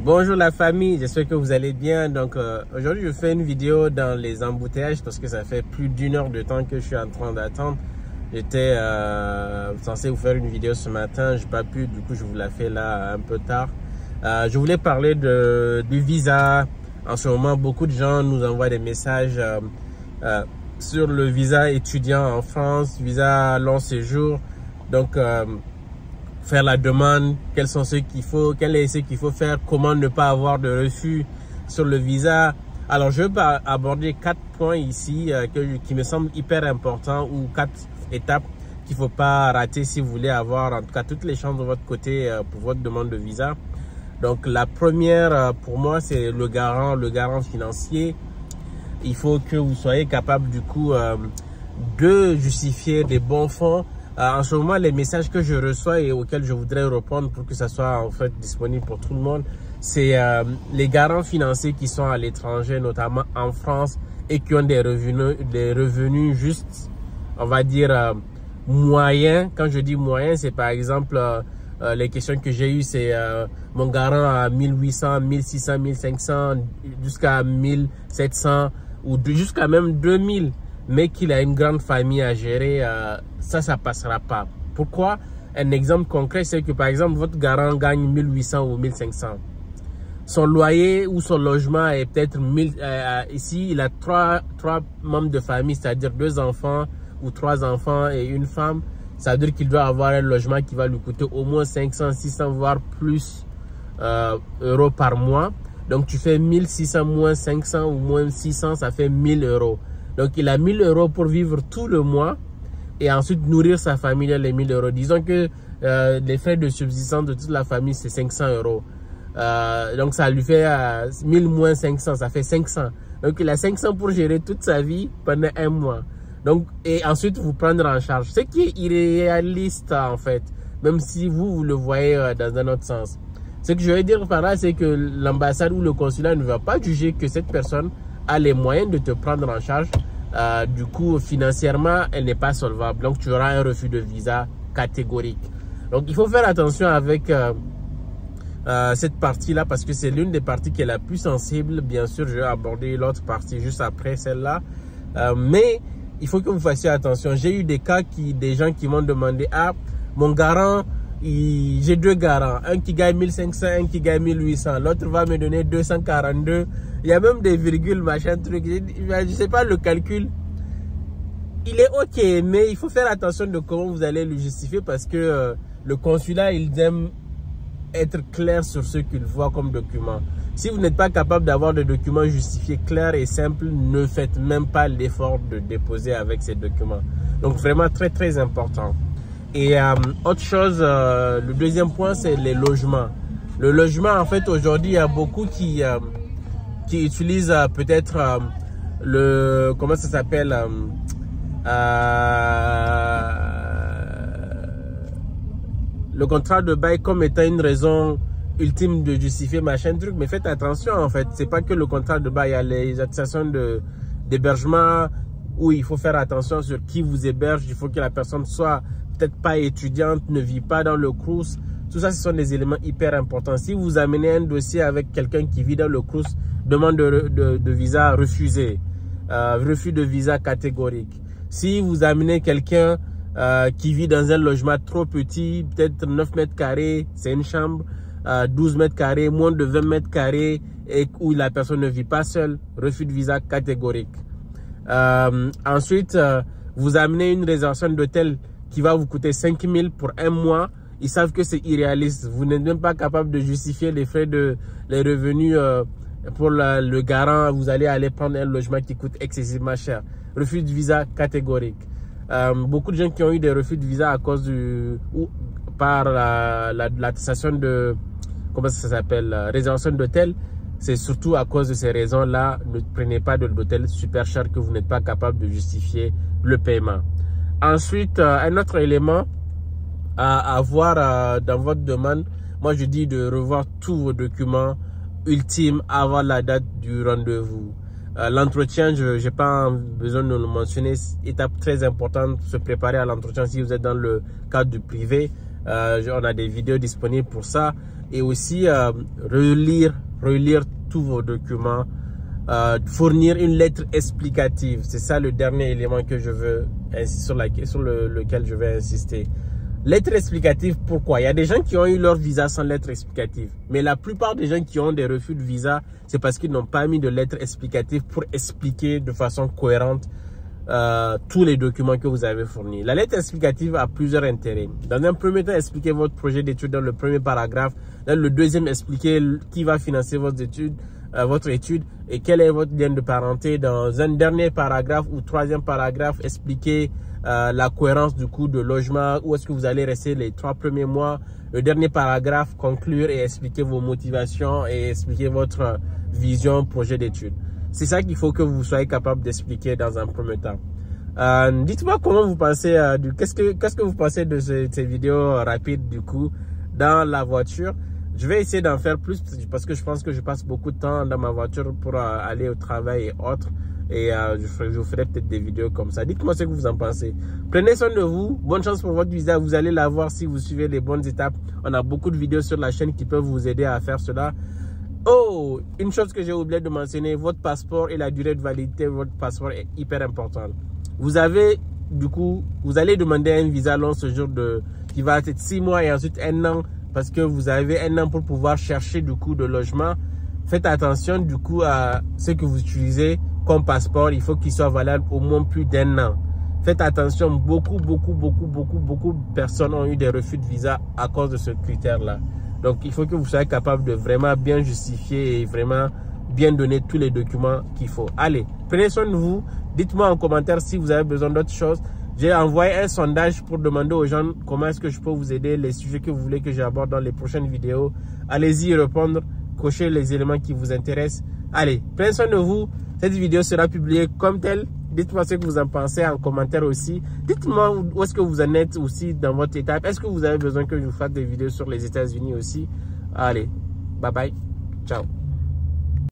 Bonjour la famille, j'espère que vous allez bien. Donc aujourd'hui je fais une vidéo dans les embouteillages parce que ça fait plus d'1 heure de temps que je suis en train d'attendre. J'étais censé vous faire une vidéo ce matin, j'ai pas pu, du coup je vous la fais là un peu tard. Je voulais parler du visa. En ce moment, beaucoup de gens nous envoient des messages sur le visa étudiant en France, visa long séjour. Donc faire la demande, quels sont ceux qu'il faut, quel est ce qu'il faut faire, comment ne pas avoir de refus sur le visa. Alors je vais aborder 4 points ici qui me semblent hyper importants, ou 4 étapes qu'il ne faut pas rater si vous voulez avoir en tout cas toutes les chances de votre côté pour votre demande de visa. Donc la première pour moi c'est le garant financier. Il faut que vous soyez capable du coup de justifier des bons fonds. En ce moment, les messages que je reçois et auxquels je voudrais répondre pour que ça soit en fait disponible pour tout le monde, c'est les garants financiers qui sont à l'étranger, notamment en France, et qui ont des revenus juste, on va dire, moyens. Quand je dis moyens, c'est par exemple les questions que j'ai eues, c'est mon garant à 1800, 1600, 1500, jusqu'à 1700 ou jusqu'à même 2000. Mais qu'il a une grande famille à gérer, ça passera pas. Pourquoi? Un exemple concret, c'est que par exemple, votre garant gagne 1800 ou 1500. Son loyer ou son logement est peut-être 1000. Ici, il a trois membres de famille, c'est-à-dire 2 enfants ou 3 enfants et une femme. Ça veut dire qu'il doit avoir un logement qui va lui coûter au moins 500, 600, voire plus euros par mois. Donc, tu fais 1600 moins 500 ou moins 600, ça fait 1000 euros. Donc, il a 1000 euros pour vivre tout le mois et ensuite nourrir sa famille les 1000 euros. Disons que les frais de subsistance de toute la famille, c'est 500 euros. Donc, ça lui fait 1000 moins 500, ça fait 500. Donc, il a 500 pour gérer toute sa vie pendant 1 mois. Donc, et ensuite, vous prendre en charge. Ce qui est irréaliste, en fait, même si vous le voyez dans un autre sens. Ce que je veux dire par là, c'est que l'ambassade ou le consulat ne va pas juger que cette personne a les moyens de te prendre en charge. Du coup, financièrement, elle n'est pas solvable. Donc, tu auras un refus de visa catégorique. Donc, il faut faire attention avec cette partie-là parce que c'est l'une des parties qui est la plus sensible. Bien sûr, je vais aborder l'autre partie juste après celle-là. Mais il faut que vous fassiez attention. J'ai eu des cas des gens qui m'ont demandé, mon garant, j'ai 2 garants, un qui gagne 1500, un qui gagne 1800, l'autre va me donner 242. Il y a même des virgules, machin, truc. Je sais pas le calcul. Il est ok, mais il faut faire attention de comment vous allez le justifier parce que le consulat, il aime être clair sur ce qu'il voit comme document. Si vous n'êtes pas capable d'avoir des documents justifiés clairs et simples, ne faites même pas l'effort de déposer avec ces documents. Donc vraiment très très important. Et autre chose, le deuxième point, c'est les logements. Le logement, en fait, aujourd'hui, il y a beaucoup qui utilisent peut-être comment ça s'appelle, le contrat de bail comme étant une raison ultime de justifier machin truc. Mais faites attention, en fait, c'est pas que le contrat de bail, il y a les attestations d'hébergement où il faut faire attention sur qui vous héberge. Il faut que la personne soit peut-être pas étudiante, ne vit pas dans le Crous. Tout ça, ce sont des éléments hyper importants. Si vous amenez un dossier avec quelqu'un qui vit dans le Crous, demande de visa refusée, refus de visa catégorique. Si vous amenez quelqu'un qui vit dans un logement trop petit, peut-être 9 mètres carrés, c'est une chambre, 12 mètres carrés, moins de 20 mètres carrés, et où la personne ne vit pas seule, refus de visa catégorique. Ensuite, vous amenez une réservation d'hôtel qui va vous coûter 5000 pour 1 mois. Ils savent que c'est irréaliste. Vous n'êtes même pas capable de justifier les frais les revenus pour le garant. Vous allez aller prendre un logement qui coûte excessivement cher. Refus de visa catégorique. Beaucoup de gens qui ont eu des refus de visa à cause par l'attestation de, comment ça s'appelle, réservation d'hôtel. C'est surtout à cause de ces raisons-là. Ne prenez pas de l'hôtel super cher que vous n'êtes pas capable de justifier le paiement. Ensuite, un autre élément à avoir dans votre demande, moi je dis de revoir tous vos documents ultimes avant la date du rendez-vous. L'entretien, je n'ai pas besoin de le mentionner, étape très importante, se préparer à l'entretien si vous êtes dans le cadre du privé. On a des vidéos disponibles pour ça. et aussi relire tous vos documents, fournir une lettre explicative. C'est ça le dernier élément que je veux sur lequel je vais insister. Lettre explicative, pourquoi? Il y a des gens qui ont eu leur visa sans lettre explicative. Mais la plupart des gens qui ont des refus de visa, c'est parce qu'ils n'ont pas mis de lettre explicative pour expliquer de façon cohérente tous les documents que vous avez fournis. La lettre explicative a plusieurs intérêts. Dans un premier temps, expliquez votre projet d'étude dans le premier paragraphe. Dans le deuxième, expliquez qui va financer votre étude et quel est votre lien de parenté. Dans un dernier paragraphe ou troisième paragraphe, expliquez la cohérence du coût de logement, où est-ce que vous allez rester les 3 premiers mois. Le dernier paragraphe, conclure et expliquer vos motivations et expliquer votre vision, projet d'étude. C'est ça qu'il faut que vous soyez capable d'expliquer dans un premier temps. Dites-moi comment vous pensez, qu'est-ce que vous pensez de ces vidéos rapides du coup dans la voiture. Je vais essayer d'en faire plus parce que je pense que je passe beaucoup de temps dans ma voiture pour aller au travail et autres. Et je vous ferai peut-être des vidéos comme ça. Dites-moi ce que vous en pensez. Prenez soin de vous. Bonne chance pour votre visa. Vous allez l'avoir si vous suivez les bonnes étapes. On a beaucoup de vidéos sur la chaîne qui peuvent vous aider à faire cela. Oh, une chose que j'ai oublié de mentionner, votre passeport et la durée de validité de votre passeport est hyper importante. Vous allez demander un visa long séjour qui va être 6 mois et ensuite 1 an parce que vous avez 1 an pour pouvoir chercher du coup de logement. Faites attention du coup à ce que vous utilisez comme passeport. Il faut qu'il soit valable au moins plus d'1 an. Faites attention, beaucoup de personnes ont eu des refus de visa à cause de ce critère-là. Donc, il faut que vous soyez capable de vraiment bien justifier et vraiment bien donner tous les documents qu'il faut. Allez, prenez soin de vous. Dites-moi en commentaire si vous avez besoin d'autres choses. J'ai envoyé un sondage pour demander aux gens comment est-ce que je peux vous aider, les sujets que vous voulez que j'aborde dans les prochaines vidéos. Allez-y répondre, cochez les éléments qui vous intéressent. Allez, prenez soin de vous. Cette vidéo sera publiée comme telle. Dites-moi ce que vous en pensez en commentaire aussi. Dites-moi où est-ce que vous en êtes aussi dans votre étape. Est-ce que vous avez besoin que je vous fasse des vidéos sur les États-Unis aussi? Allez, bye bye. Ciao.